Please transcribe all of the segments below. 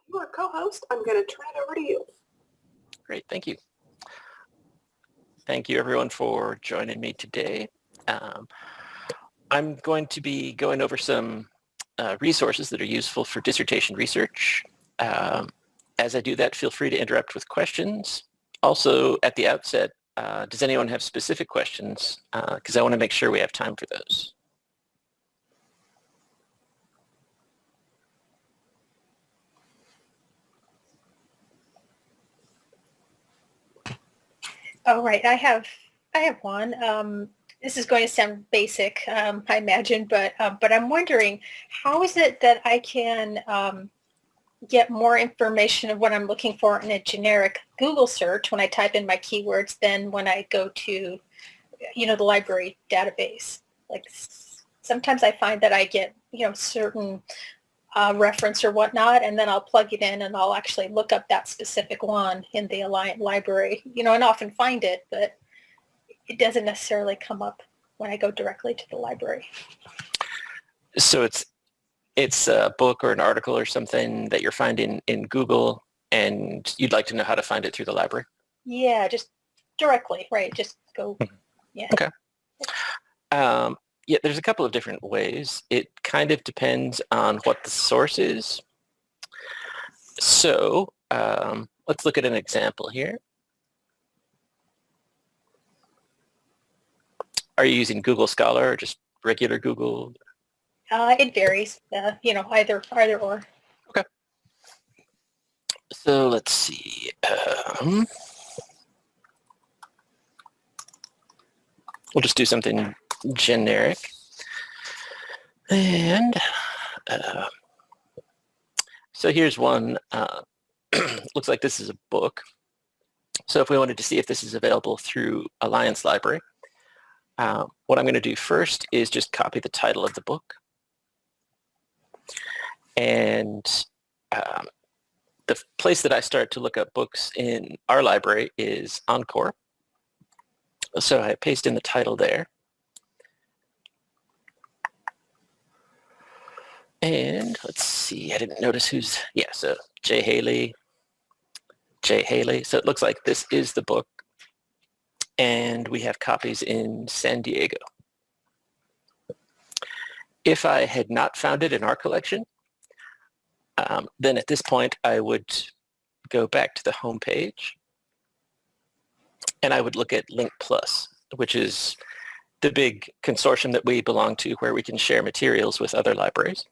you are co-host. I'm going to turn it over to you. Great, thank you. Thank you everyone for joining me today. I'm going to be going over some resources that are useful for dissertation research. As I do that, feel free to interrupt with questions. Also, at the outset, does anyone have specific questions? Because I want to make sure we have time for those. Oh, right. I have one. This is going to sound basic, I imagine, but I'm wondering, how is it that I can get more information of what I'm looking for in a generic Google search when I type in my keywords than when I go to, the library database? Like sometimes I find that I get, certain reference or whatnot, and then I'll plug it in and I'll actually look up that specific one in the Alliant library, and often find it, but it doesn't necessarily come up when I go directly to the library. So it's a book or an article or something that you're finding in Google and you'd like to know how to find it through the library? Yeah, just directly, right? Just go, yeah. Okay. Yeah, there's a couple of different ways. It kind of depends on what the source is. So let's look at an example here. Are you using Google Scholar or just regular Google? It varies, either or. Okay. So let's see. We'll just do something generic. And so here's one. Looks like this is a book. So if we wanted to see if this is available through Alliance Library, what I'm going to do first is just copy the title of the book. And the place that I start to look up books in our library is Encore. So I paste in the title there. And let's see, I didn't notice who's, yeah, so J. Haley. So it looks like this is the book. And we have copies in San Diego. If I had not found it in our collection, then at this point I would go back to the home page and I would look at Link Plus, which is the big consortium that we belong to where we can share materials with other libraries.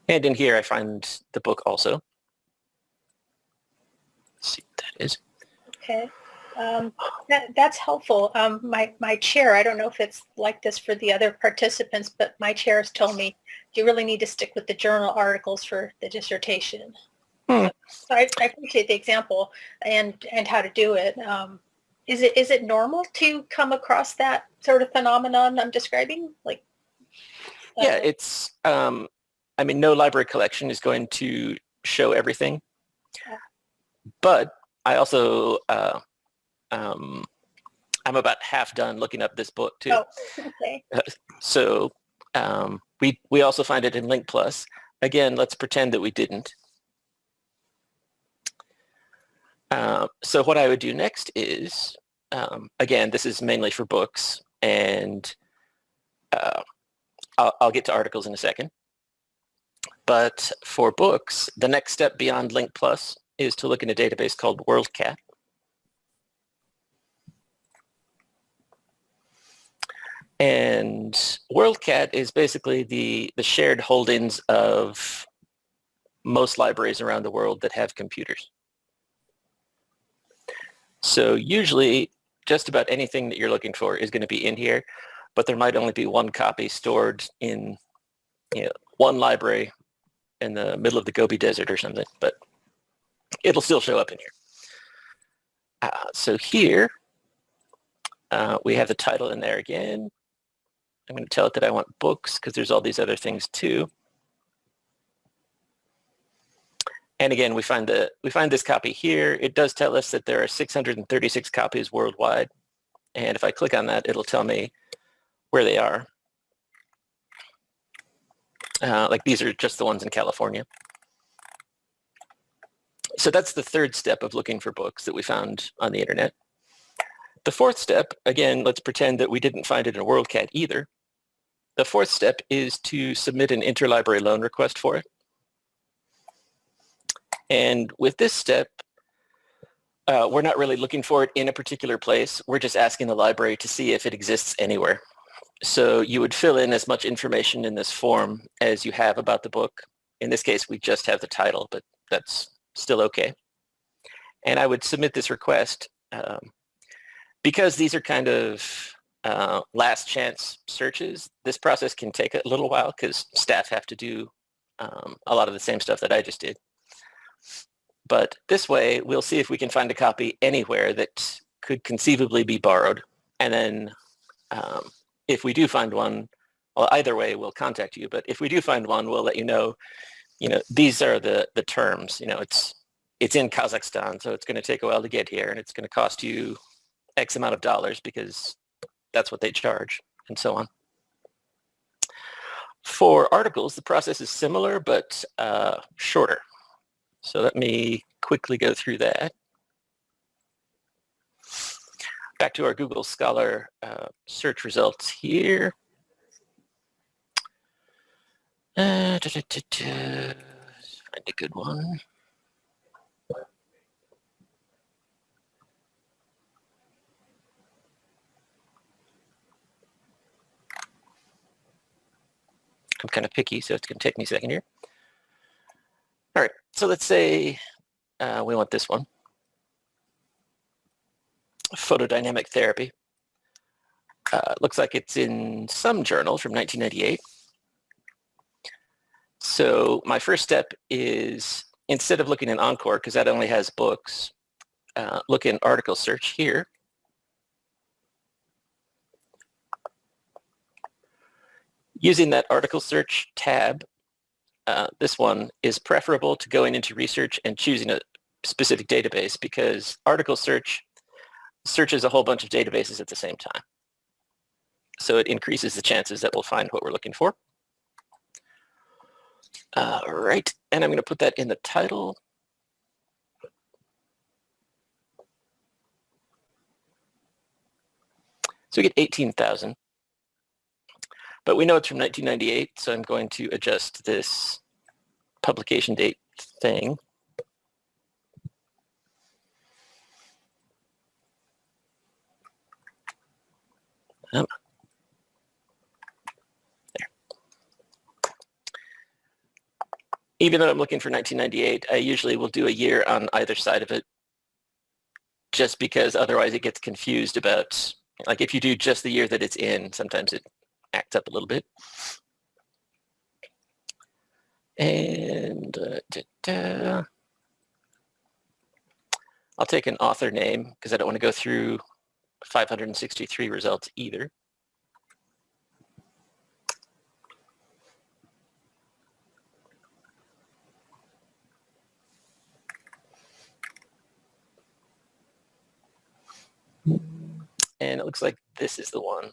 And in here I find the book also. Let's see what that is. Okay. That's helpful. My chair, I don't know if it's like this for the other participants, but my chair has told me you really need to stick with the journal articles for the dissertation. So I appreciate the example and how to do it. Is it normal to come across that sort of phenomenon I'm describing? Like, yeah, it's, I mean, no library collection is going to show everything, but I also, I'm about half done looking up this book too. Oh, okay. So we also find it in Link Plus. Again, let's pretend that we didn't. So what I would do next is, again, this is mainly for books, and I'll get to articles in a second. But for books, the next step beyond Link Plus is to look in a database called Worldcat. And Worldcat is basically the shared holdings of most libraries around the world that have computers. So usually just about anything that you're looking for is going to be in here, but there might only be one copy stored in one library in the middle of the Gobi Desert or something, but it'll still show up in here. So here we have the title in there again. I'm going to tell it that I want books because there's all these other things too. And again, we find this copy here. It does tell us that there are 636 copies worldwide. And if I click on that, it'll tell me where they are. Like these are just the ones in California. So that's the third step of looking for books that we found on the internet. The fourth step, again, let's pretend that we didn't find it in Worldcat either. The fourth step is to submit an interlibrary loan request for it. And with this step, we're not really looking for it in a particular place. We're just asking the library to see if it exists anywhere. So you would fill in as much information in this form as you have about the book. In this case, we just have the title, but that's still okay. And I would submit this request because these are kind of last chance searches. This process can take a little while because staff have to do a lot of the same stuff that I just did. But this way, we'll see if we can find a copy anywhere that could conceivably be borrowed. And then if we do find one, well, either way, we'll contact you. But if we do find one, we'll let you know, these are the terms. It's in Kazakhstan, so it's going to take a while to get here, and it's going to cost you X amount of dollars because that's what they charge, and so on. For articles, the process is similar, but shorter. So let me quickly go through that. Back to our Google Scholar search results here. Find a good one. I'm kind of picky, so it's going to take me a second here. All right, so let's say we want this one. Photodynamic therapy. Looks like it's in some journal from 1998. So my first step is, instead of looking in Encore, because that only has books, look in article search here. Using that article search tab, this one is preferable to going into research and choosing a specific database, because article search searches a whole bunch of databases at the same time. So it increases the chances that we'll find what we're looking for. Right, and I'm going to put that in the title. So we get 18,000. But we know it's from 1998, so I'm going to adjust this publication date thing. There. Even though I'm looking for 1998, I usually will do a year on either side of it, just because otherwise it gets confused about, like if you do just the year that it's in, sometimes it acts up a little bit. And I'll take an author name because I don't want to go through 563 results either. And it looks like this is the one.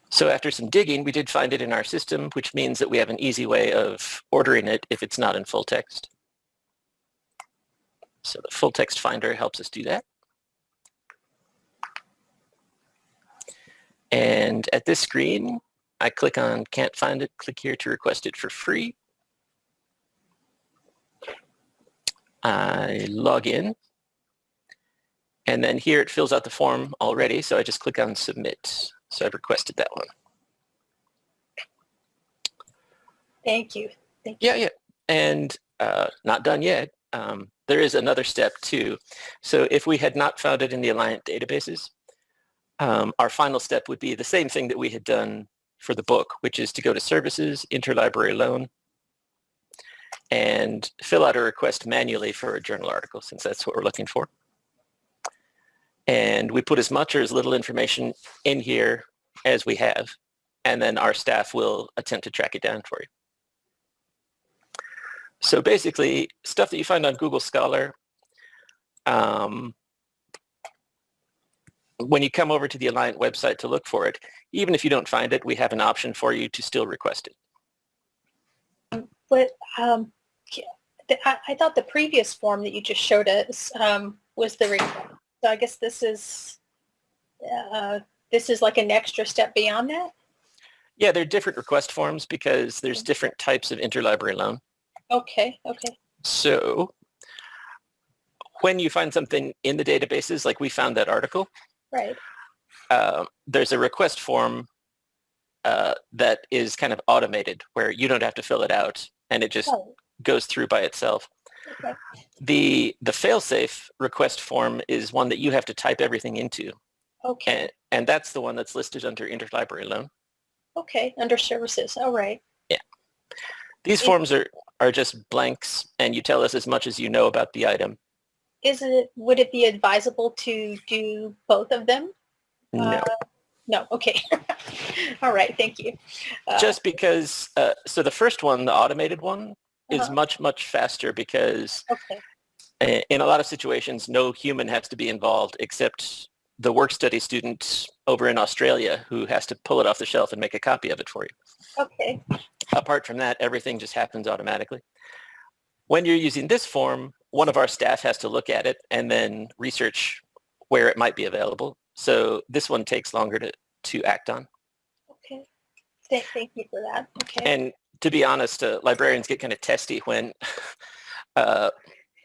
So after some digging, we did find it in our system, which means that we have an easy way of ordering it if it's not in full text. So the full text finder helps us do that. And at this screen, I click on can't find it, click here to request it for free. I log in. And then here it fills out the form already, so I just click on submit. So I've requested that one. Thank you. Thank you. Yeah. And not done yet. There is another step too. So if we had not found it in the Alliant databases, our final step would be the same thing that we had done for the book, which is to go to Services, Interlibrary Loan, and fill out a request manually for a journal article, since that's what we're looking for. And we put as much or as little information in here as we have, and then our staff will attempt to track it down for you. So basically, stuff that you find on Google Scholar, when you come over to the Alliant website to look for it, even if you don't find it, we have an option for you to still request it. But I thought the previous form that you just showed us was the request. So I guess this is like an extra step beyond that? Yeah, there are different request forms because there's different types of interlibrary loan. Okay. So when you find something in the databases, like we found that article, Right. there's a request form that is kind of automated where you don't have to fill it out and it just goes through by itself. Okay. The fail-safe request form is one that you have to type everything into. Okay. And that's the one that's listed under Interlibrary Loan. Okay, under services. All right. Yeah. These forms are just blanks, and you tell us as much as you know about the item. Would it be advisable to do both of them? No. No. Okay. All right. Thank you. Just because, so the first one, the automated one, is much, much faster because in a lot of situations, no human has to be involved except the work study student over in Australia who has to pull it off the shelf and make a copy of it for you. Okay. Apart from that, everything just happens automatically. When you're using this form, one of our staff has to look at it and then research where it might be available. So this one takes longer to act on. Okay. Thank you for that. Okay. And to be honest, librarians get kind of testy when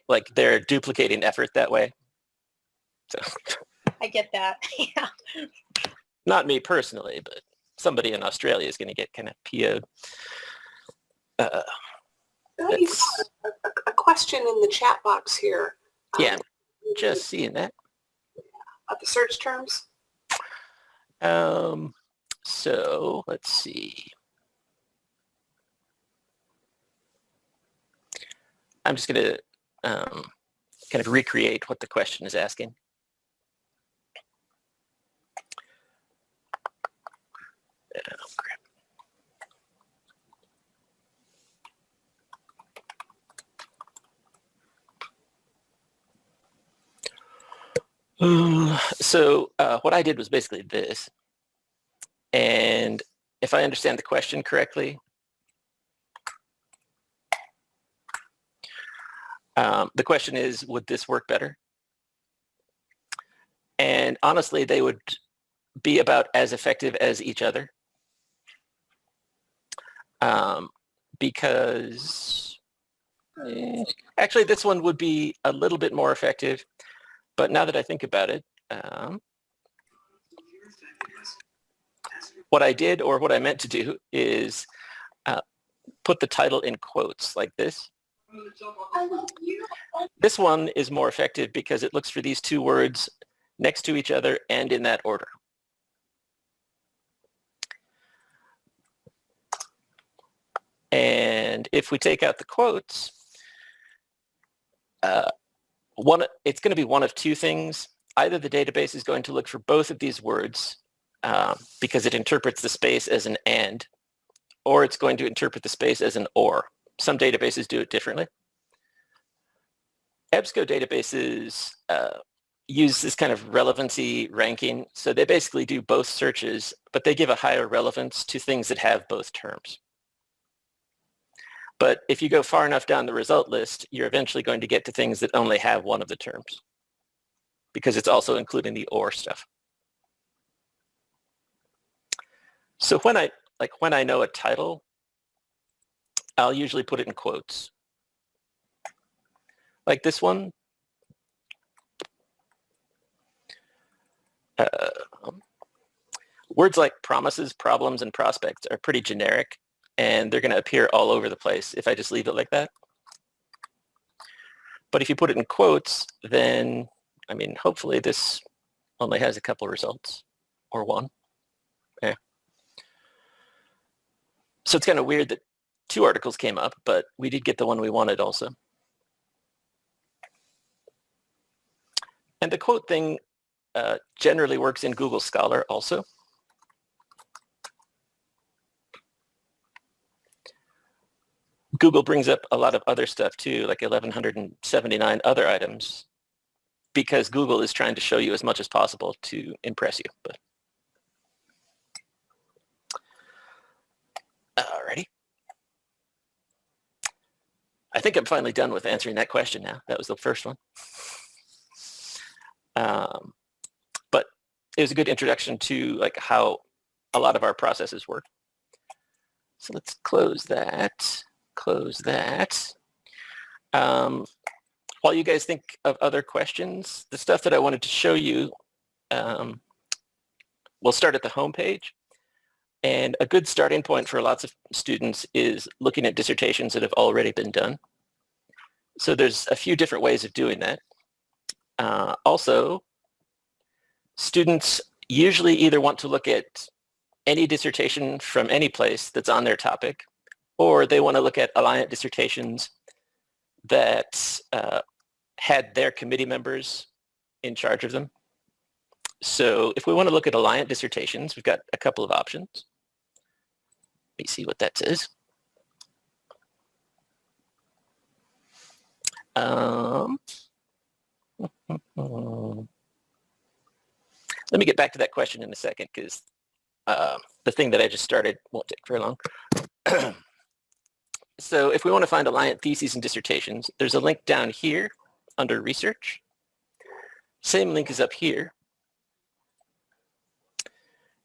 like they're duplicating effort that way. So. I get that. Yeah. Not me personally, but somebody in Australia is going to get kind of PO'd. You got a question in the chat box here. Yeah, just seeing that. Of the search terms? So let's see. I'm just going to kind of recreate what the question is asking. So what I did was basically this. And if I understand the question correctly, the question is, would this work better? And honestly, they would be about as effective as each other. Because actually this one would be a little bit more effective. But now that I think about it, what I did or what I meant to do is put the title in quotes like this. This one is more effective because it looks for these two words next to each other and in that order. And if we take out the quotes, it's going to be one of two things. Either the database is going to look for both of these words because it interprets the space as an and, or it's going to interpret the space as an or. Some databases do it differently. EBSCO databases use this kind of relevancy ranking. So they basically do both searches, but they give a higher relevance to things that have both terms. But if you go far enough down the result list, you're eventually going to get to things that only have one of the terms because it's also including the or stuff. So when I know a title, I'll usually put it in quotes. Like this one. Words like promises, problems, and prospects are pretty generic. And they're going to appear all over the place if I just leave it like that. But if you put it in quotes, then, I mean, hopefully this only has a couple results, or one. Yeah. So it's kind of weird that two articles came up, but we did get the one we wanted also. And the quote thing generally works in Google Scholar also. Google brings up a lot of other stuff too, like 1,179 other items because Google is trying to show you as much as possible to impress you. But alrighty. I think I'm finally done with answering that question now. That was the first one. But it was a good introduction to like how a lot of our processes work. So let's close that. Close that. While you guys think of other questions, the stuff that I wanted to show you, we'll start at the home page. And a good starting point for lots of students is looking at dissertations that have already been done. So there's a few different ways of doing that. Also, students usually either want to look at any dissertation from any place that's on their topic, or they want to look at Alliant dissertations that had their committee members in charge of them. So if we want to look at Alliant dissertations, we've got a couple of options. Let me see what that says. Let me get back to that question in a second, because the thing that I just started won't take very long. So if we want to find Alliant theses and dissertations, there's a link down here under research. Same link is up here.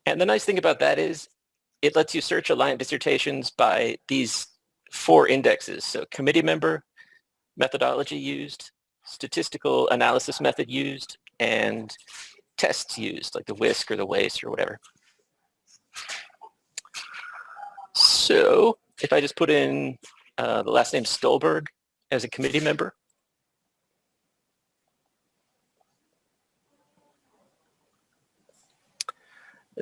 And the nice thing about that is it lets you search Alliant dissertations by these 4 indexes. So committee member, methodology used, statistical analysis method used, and tests used, like the WISC or the WACE or whatever. So if I just put in the last name Stolberg as a committee member,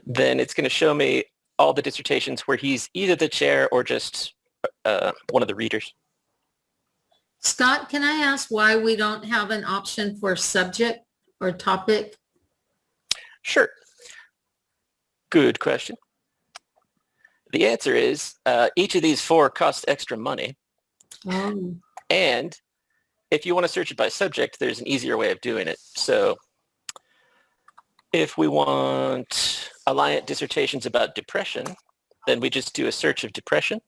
then it's going to show me all the dissertations where he's either the chair or just one of the readers. Scott, can I ask why we don't have an option for subject or topic? Sure. Good question. The answer is each of these 4 costs extra money. Oh, And if you want to search it by subject, there's an easier way of doing it. So if we want Alliant dissertations about depression, then we just do a search of depression.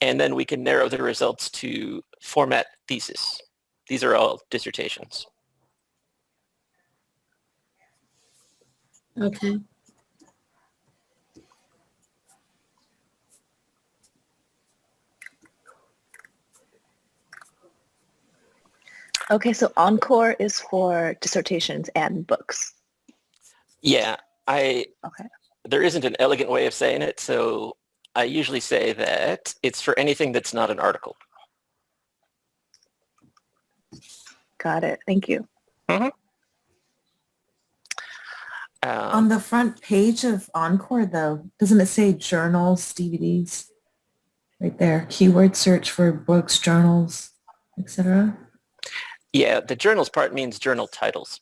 And then we can narrow the results to format thesis. These are all dissertations. okay. Okay, so Encore is for dissertations and books. Yeah, Okay. there isn't an elegant way of saying it, so I usually say that it's for anything that's not an article. Got it. Thank you. On the front page of Encore, though, doesn't it say journals, DVDs? Right there, keyword search for books, journals, etc. Yeah, the journals part means journal titles,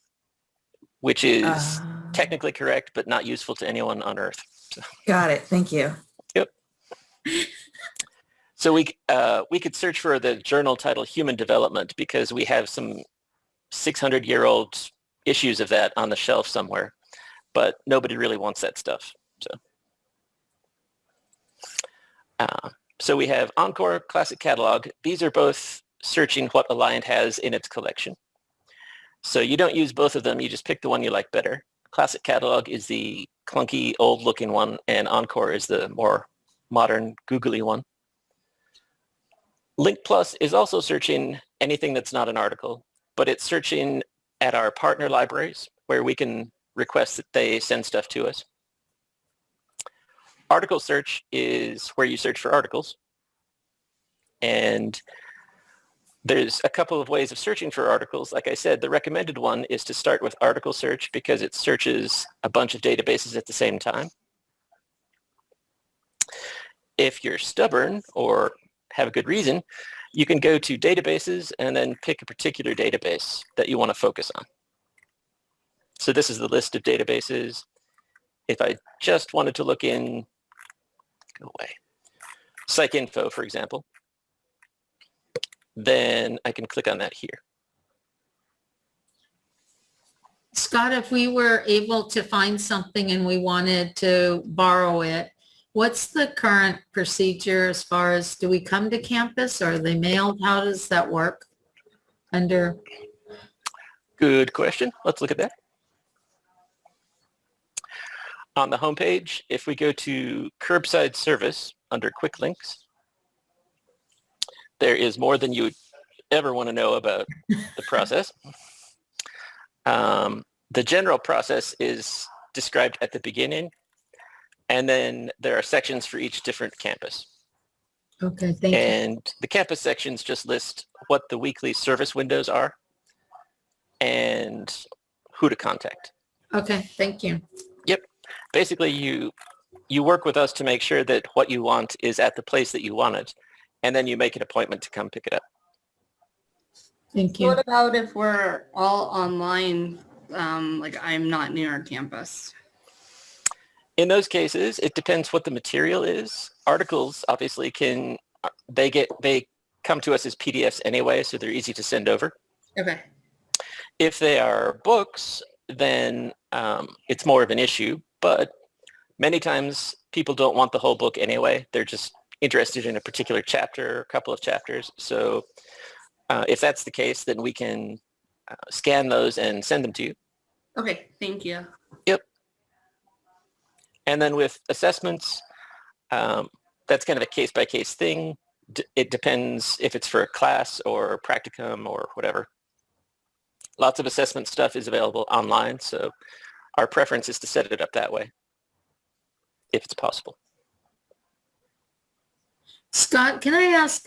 which is technically correct, but not useful to anyone on Earth. So. Got it. Thank you. Yep. So we could search for the journal title Human Development because we have some 600-year-old issues of that on the shelf somewhere, but nobody really wants that stuff. So we have Encore, Classic Catalog. These are both searching what Alliant has in its collection. So you don't use both of them. You just pick the one you like better. Classic Catalog is the clunky, old-looking one, and Encore is the more modern, googly one. Link Plus is also searching anything that's not an article, but it's searching at our partner libraries where we can request that they send stuff to us. Article search is where you search for articles. And there's a couple of ways of searching for articles. Like I said, the recommended one is to start with article search because it searches a bunch of databases at the same time. If you're stubborn or have a good reason, you can go to databases and then pick a particular database that you want to focus on. So this is the list of databases. If I just wanted to look in, go away, PsycInfo, for example, then I can click on that here. Scott, if we were able to find something and we wanted to borrow it, what's the current procedure as far as, do we come to campus or are they mailed? How does that work under? Good question. Let's look at that. On the homepage, if we go to curbside service under quick links, there is more than you would ever want to know about the process. The general process is described at the beginning, and then there are sections for each different campus. Okay, thank you. And the campus sections just list what the weekly service windows are and who to contact. Okay, thank you. Yep. Basically, you work with us to make sure that what you want is at the place that you want it, and then you make an appointment to come pick it up. Thank you. What about if we're all online, like I'm not near our campus? In those cases, it depends what the material is. Articles obviously they come to us as PDFs anyway, so they're easy to send over. Okay. If they are books, then it's more of an issue, but many times people don't want the whole book anyway. They're just interested in a particular chapter or a couple of chapters. So if that's the case, then we can scan those and send them to you. Okay, thank you. Yep. And then with assessments, that's kind of a case-by-case thing. It depends if it's for a class or a practicum or whatever. Lots of assessment stuff is available online, so our preference is to set it up that way, if it's possible. Scott, can I ask,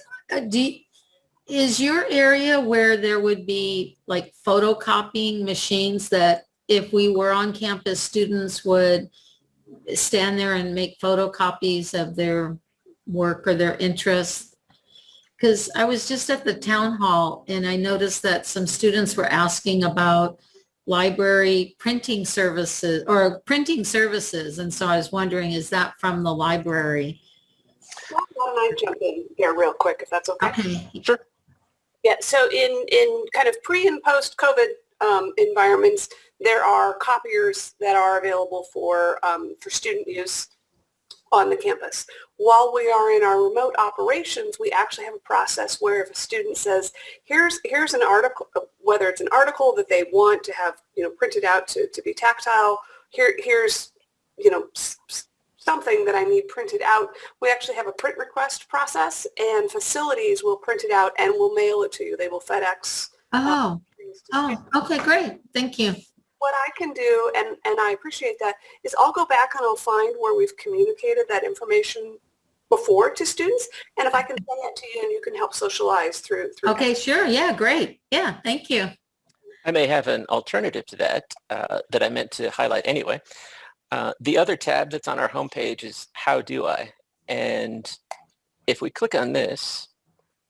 is your area where there would be like photocopying machines that if we were on campus, students would stand there and make photocopies of their work or their interests? Because I was just at the town hall and I noticed that some students were asking about library printing services or printing services. And so I was wondering, is that from the library? Why don't I jump in here real quick, if that's okay? Okay. Sure. Yeah, so in kind of pre and post COVID environments, there are copiers that are available for student use on the campus. While we are in our remote operations, we actually have a process where if a student says, here's an article, whether it's an article that they want to have printed out to be tactile, here's something that I need printed out, we actually have a print request process, and facilities will print it out and will mail it to you. They will FedEx. Okay, great. Thank you. What I can do, and I appreciate that, is I'll go back and I'll find where we've communicated that information before to students, and if I can send that to you and you can help socialize through Okay, that. sure. Yeah, great. Yeah, thank you. I may have an alternative to that that I meant to highlight anyway. The other tab that's on our homepage is How Do I? And if we click on this,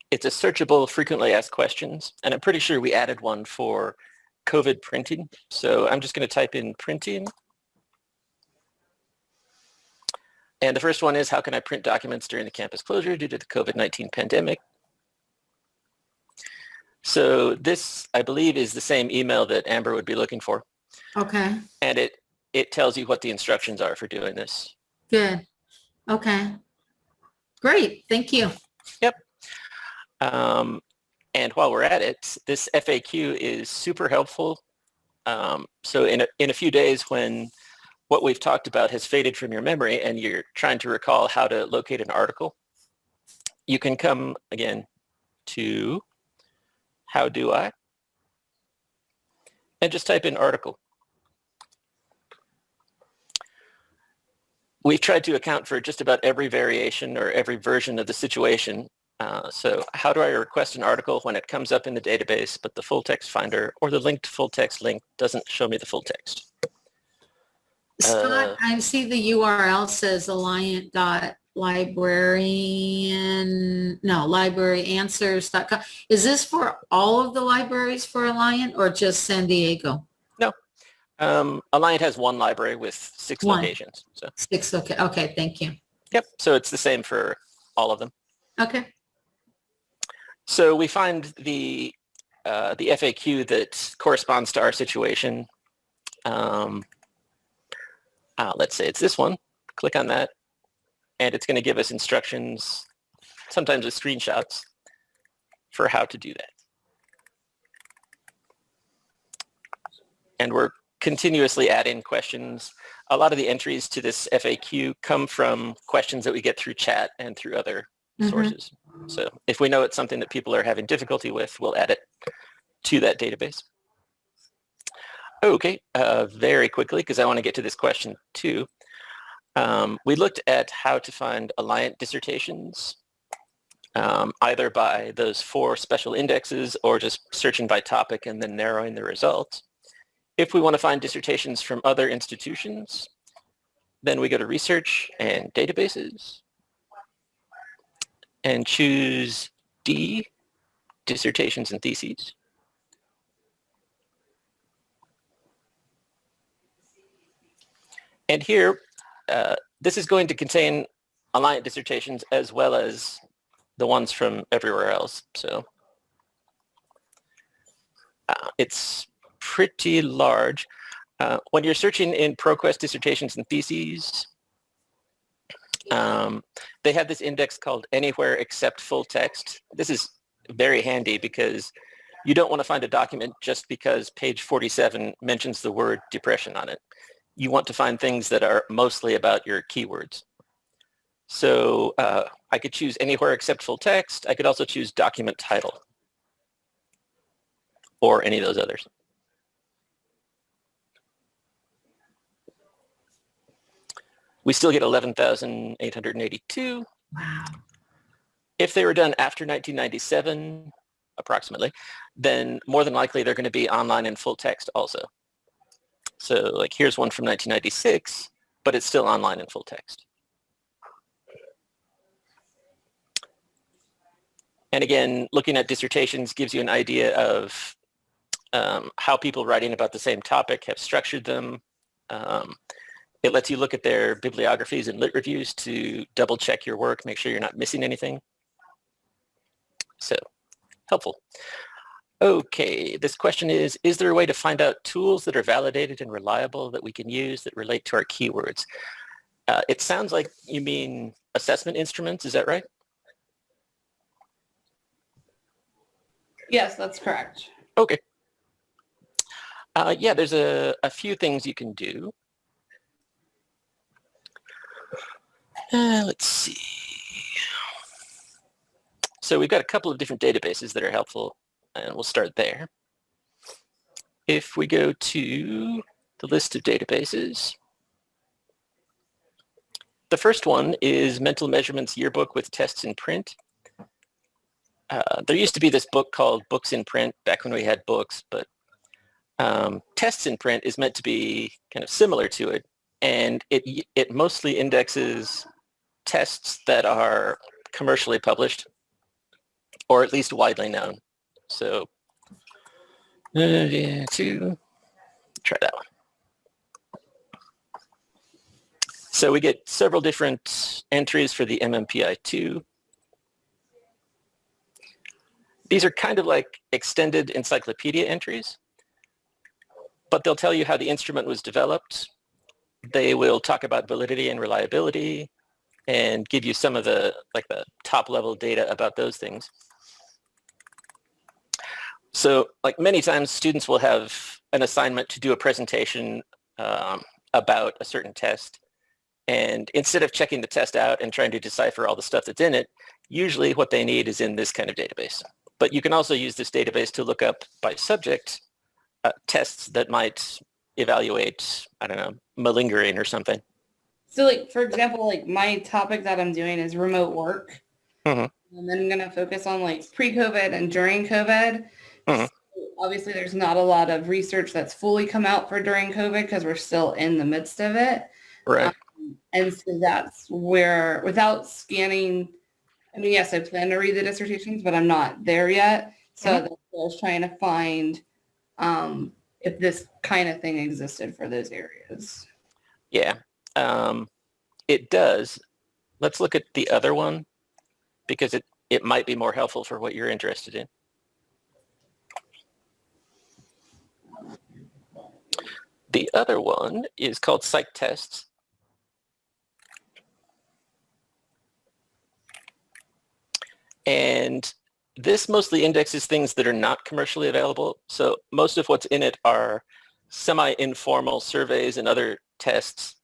it's a searchable frequently asked questions. And I'm pretty sure we added one for COVID printing. So I'm just going to type in printing. And the first one is, how can I print documents during the campus closure due to the COVID-19 pandemic? So this, I believe, is the same email that Amber would be looking for. Okay, And it tells you what the instructions are for doing this. good. Okay. Great. Thank you. Yep. And while we're at it, this FAQ is super helpful. So in a few days, when what we've talked about has faded from your memory and you're trying to recall how to locate an article, you can come again to How Do I? And just type in article. We've tried to account for just about every variation or every version of the situation. So how do I request an article when it comes up in the database, but the full text finder or the linked full text link doesn't show me the full text? Scott, I see the URL says libraryanswers.com. Is this for all of the libraries for Alliant or just San Diego? No. Alliant has one library with 6 One. locations. So 6, okay. Okay, thank you. yep. So it's the same for all of them. Okay. So we find the FAQ that corresponds to our situation Let's say it's this one. Click on that, and it's going to give us instructions, sometimes with screenshots, for how to do that. And we're continuously adding questions. A lot of the entries to this FAQ come from questions that we get through chat and through other sources. So if we know it's something that people are having difficulty with, we'll add it to that database. Okay, very quickly, because I want to get to this question too. We looked at how to find Alliant dissertations, either by those 4 special indexes or just searching by topic and then narrowing the results. If we want to find dissertations from other institutions, then we go to Research and Databases and choose D, Dissertations and Theses. And here, this is going to contain Alliant dissertations as well as the ones from everywhere else. So it's pretty large. When you're searching in ProQuest dissertations and theses, they have this index called Anywhere Except Full Text. This is very handy because you don't want to find a document just because page 47 mentions the word depression on it. You want to find things that are mostly about your keywords. So I could choose Anywhere Except Full Text. I could also choose document title or any of those others. We still get 11,882. Wow. If they were done after 1997, approximately, then more than likely they're going to be online in full text also. So like here's one from 1996, but it's still online in full text. And again, looking at dissertations gives you an idea of how people writing about the same topic have structured them. It lets you look at their bibliographies and lit reviews to double check your work, make sure you're not missing anything. So, helpful. Okay, this question is there a way to find out tools that are validated and reliable that we can use that relate to our keywords? It sounds like you mean assessment instruments, is that right? Yes, that's correct. Okay. Yeah, there's a few things you can do. Let's see. So we've got a couple of different databases that are helpful, and we'll start there. If we go to the list of databases, the first one is Mental Measurements Yearbook with Tests in Print. There used to be this book called Books in Print back when we had books, but Tests in Print is meant to be kind of similar to it, and it mostly indexes tests that are commercially published or at least widely known. So try that one. So we get several different entries for the MMPI-2. These are kind of like extended encyclopedia entries, but they'll tell you how the instrument was developed. They will talk about validity and reliability and give you some of the top level data about those things. So like many times students will have an assignment to do a presentation about a certain test. And instead of checking the test out and trying to decipher all the stuff that's in it, usually what they need is in this kind of database. But you can also use this database to look up by subject tests that might evaluate, I don't know, malingering or something. So like, for example, like my topic that I'm doing is remote work. And then I'm going to focus on like pre-COVID and during COVID. So obviously there's not a lot of research that's fully come out for during COVID because we're still in the midst of it. Right. And so that's where, without scanning, I mean, yes, I plan to read the dissertations, but I'm not there yet. So that's what I was trying to find if this kind of thing existed for those areas. Yeah, it does. Let's look at the other one because it might be more helpful for what you're interested in. The other one is called psyctests. And this mostly indexes things that are not commercially available. So most of what's in it are semi-informal surveys and other tests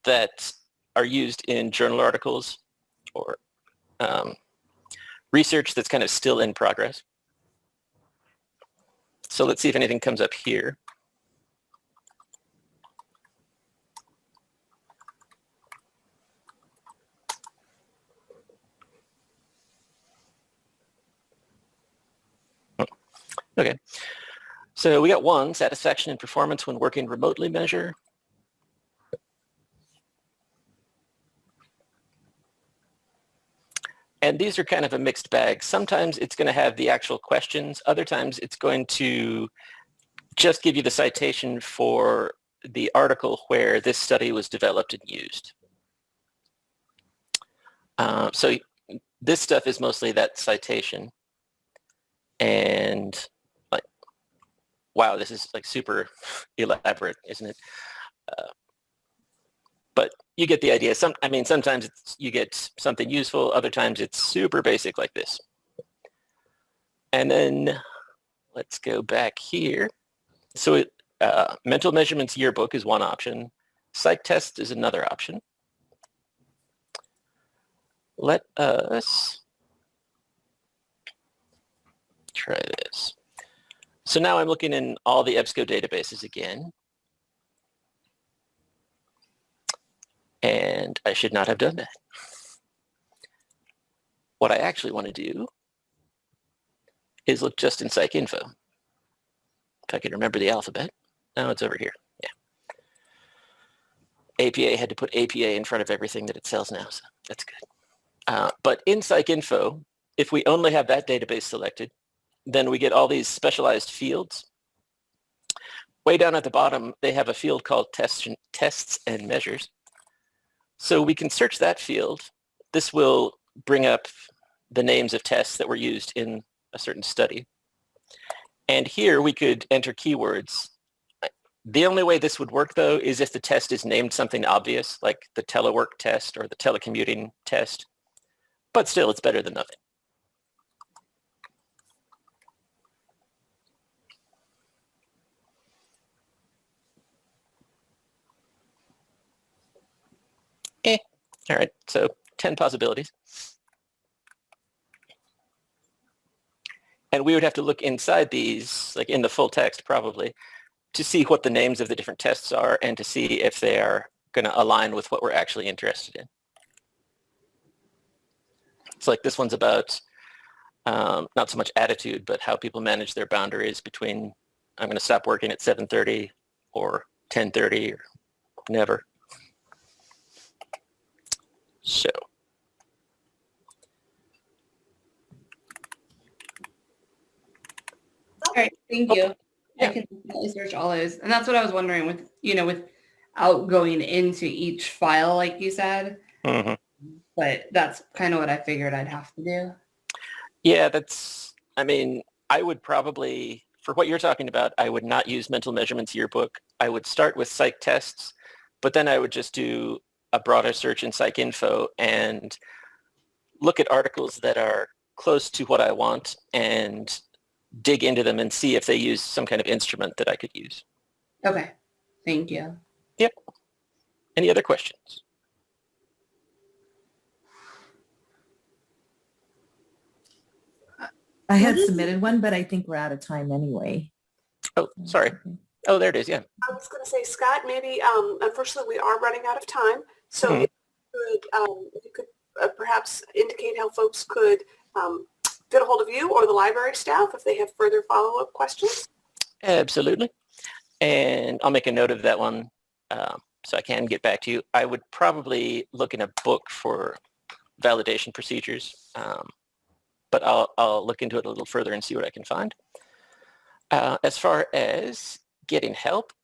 that are used in journal articles or research that's kind of still in progress. So let's see if anything comes up here. Okay, so we got one, satisfaction and performance when working remotely measure. And these are kind of a mixed bag. Sometimes it's going to have the actual questions. Other times it's going to just give you the citation for the article where this study was developed and used. So this stuff is mostly that citation. And like, wow, this is like super elaborate, isn't it? But you get the idea. Sometimes you get something useful. Other times it's super basic like this. And then let's go back here. So mental measurements yearbook is one option. Psych test is another option. Let us try this. So now I'm looking in all the EBSCO databases again. And I should not have done that. What I actually want to do is look just in PsycInfo. If I can remember the alphabet. No, it's over here. Yeah. APA had to put APA in front of everything that it sells now, so that's good. But in PsycInfo, if we only have that database selected, then we get all these specialized fields. Way down at the bottom, they have a field called tests and measures. So we can search that field. This will bring up the names of tests that were used in a certain study. And here we could enter keywords. The only way this would work, though, is if the test is named something obvious, like the telework test or the telecommuting test. But still, it's better than nothing. All right, so 10 possibilities. And we would have to look inside these, like in the full text probably, to see what the names of the different tests are and to see if they are going to align with what we're actually interested in. It's like this one's about not so much attitude, but how people manage their boundaries between I'm going to stop working at 7:30 or 10:30 or never. So. All right, thank you. Yeah. I can definitely search all those. And that's what I was wondering without going into each file, like you said. Mm-hmm. But that's kind of what I figured I'd have to do. Yeah, I would probably, for what you're talking about, I would not use mental measurements yearbook. I would start with psych tests, but then I would just do a broader search in PsycInfo and look at articles that are close to what I want and dig into them and see if they use some kind of instrument that I could use. Okay, thank you. Yep. Any other questions? I had submitted one, but I think we're out of time anyway. Oh, sorry. Oh, there it is, yeah. I was going to say, Scott, maybe, unfortunately, we are running out of time. So if you could perhaps indicate how folks could get a hold of you or the library staff if they have further follow-up questions. Absolutely. And I'll make a note of that one so I can get back to you. I would probably look in a book for validation procedures, but I'll look into it a little further and see what I can find. As far as getting help,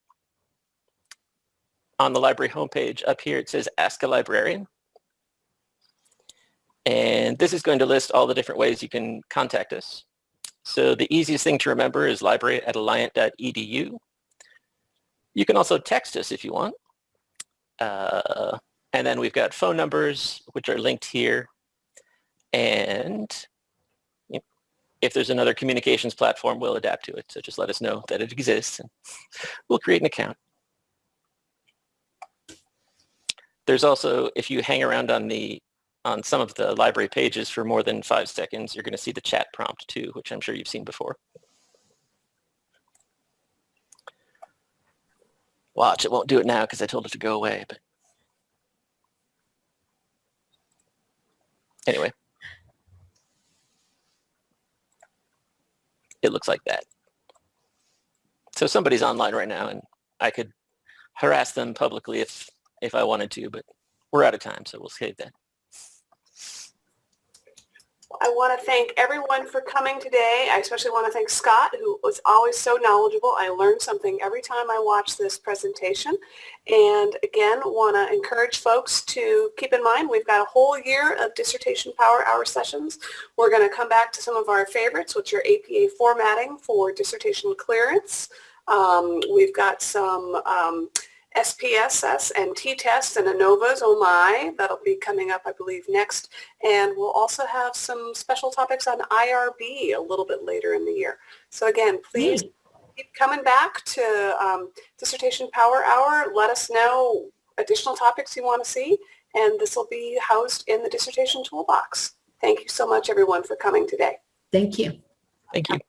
on the library homepage up here, it says Ask a Librarian. And this is going to list all the different ways you can contact us. So the easiest thing to remember is library@alliant.edu. You can also text us if you want. And then we've got phone numbers, which are linked here. And if there's another communications platform, we'll adapt to it. So just let us know that it exists and we'll create an account. There's also, if you hang around on some of the library pages for more than 5 seconds, you're going to see the chat prompt too, which I'm sure you've seen before. Watch, it won't do it now because I told it to go away. But anyway, it looks like that. So somebody's online right now, and I could harass them publicly if I wanted to, but we're out of time, so we'll save that. I want to thank everyone for coming today. I especially want to thank Scott, who was always so knowledgeable. I learned something every time I watch this presentation. And again, want to encourage folks to keep in mind we've got a whole year of dissertation power hour sessions. We're going to come back to some of our favorites, which are APA formatting for dissertation clearance. We've got some SPSS and T-tests and ANOVAs, oh my, that'll be coming up, I believe, next. And we'll also have some special topics on IRB a little bit later in the year. So again, please keep coming back to Dissertation Power Hour. Let us know additional topics you want to see, and this will be housed in the Dissertation Toolbox. Thank you so much, everyone, for coming today. Thank you. Thank you.